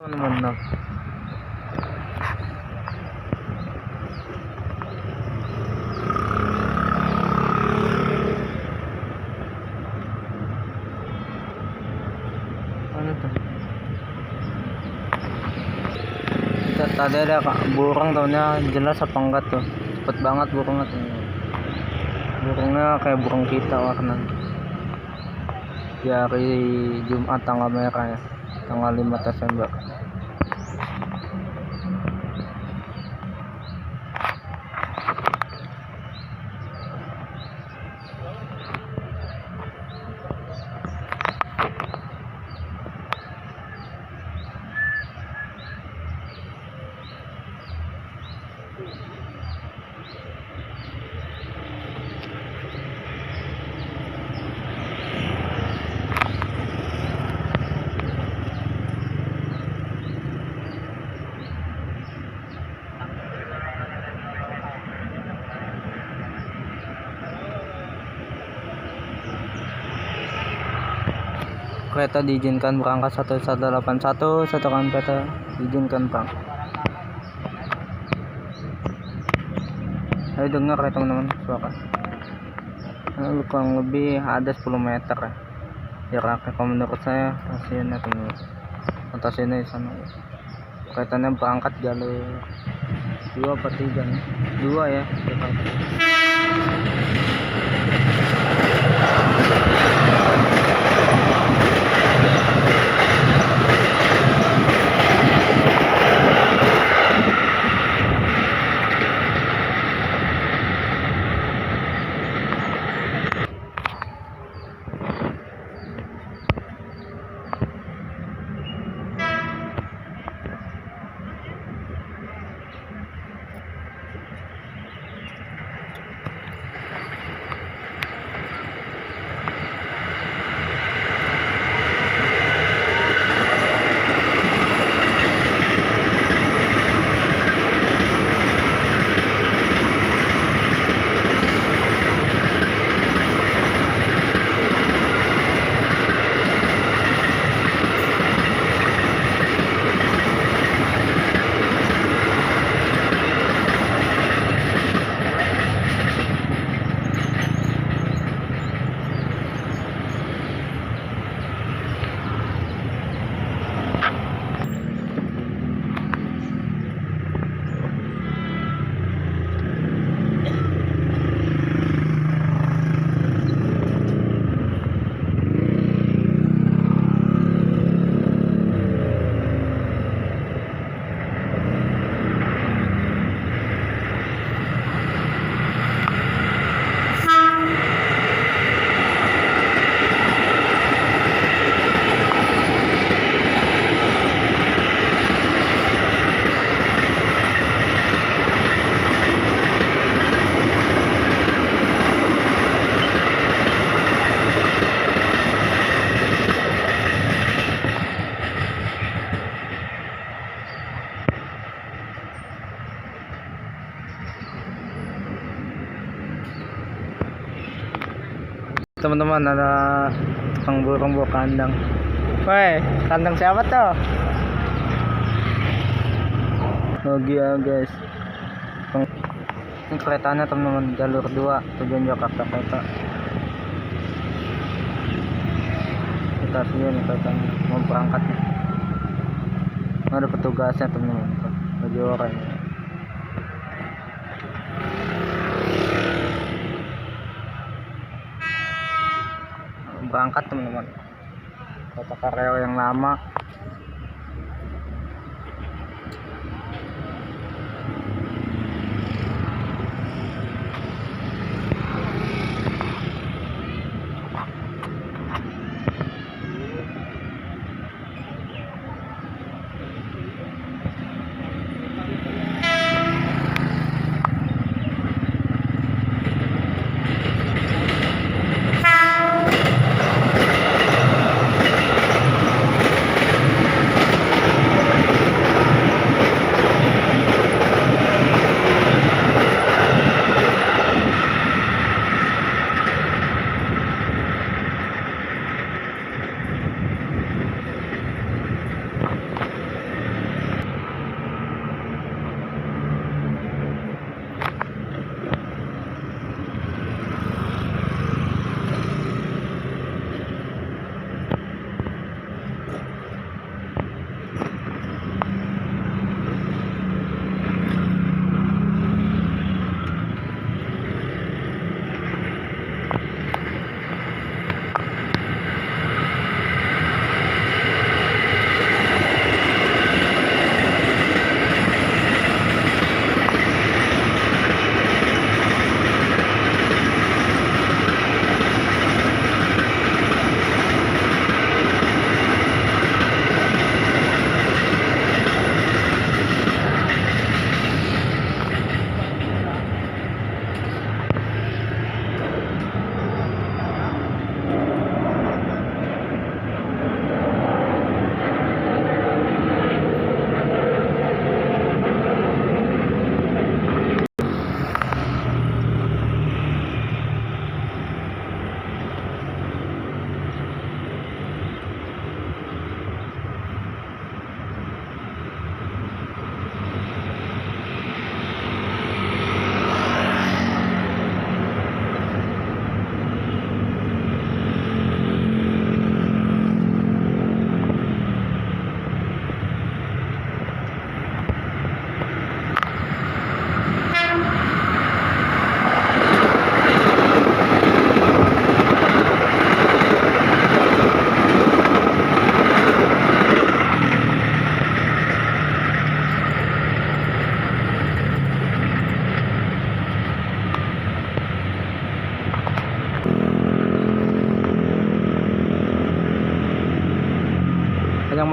Ano naman na? Ano to? Tadi ada burung tau nya jelas apa enggak tuh? Cepet banget burungnya tuh. Burungnya kayak burung kita warna. Di hari Jumat tanggal merah ya, tanggal 5 Desember. Kereta diizinkan berangkat 1181, satukan kereta diizinkan berangkat. Ayo dengar ya teman-teman suara. Kurang lebih ada 10 meter ya. Jaraknya kalau menurut saya stasiunnya teman-teman. Stasiunnya di sana. Keretanya berangkat jalur 2 apa 3 nih? 2 ya. Teman-teman, ada tukang burung bawa kandang. Woi, kandang siapa tuh? Lagi ya guys. Ini keretanya teman-teman, jalur 2 tujuan Jakarta Kota. Kita sini keretanya mau berangkat nih. Ada petugasnya teman-teman, bagi orang. Berangkat teman-teman, kota karyawan yang lama.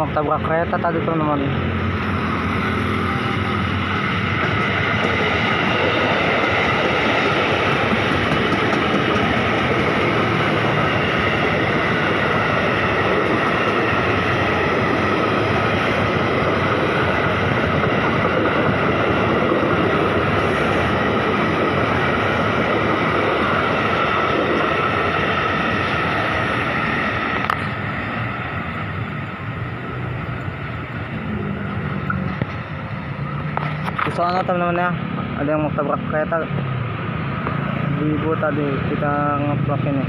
magtabrak kereta tadi teman-teman. Di sana teman-teman ya, ada yang mau tabrak kereta. Ibu tadi kita ngevlogin ya.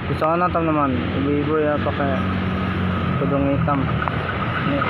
Di sana teman-teman, ibu-ibu ya pakai tudung hitam. Nih.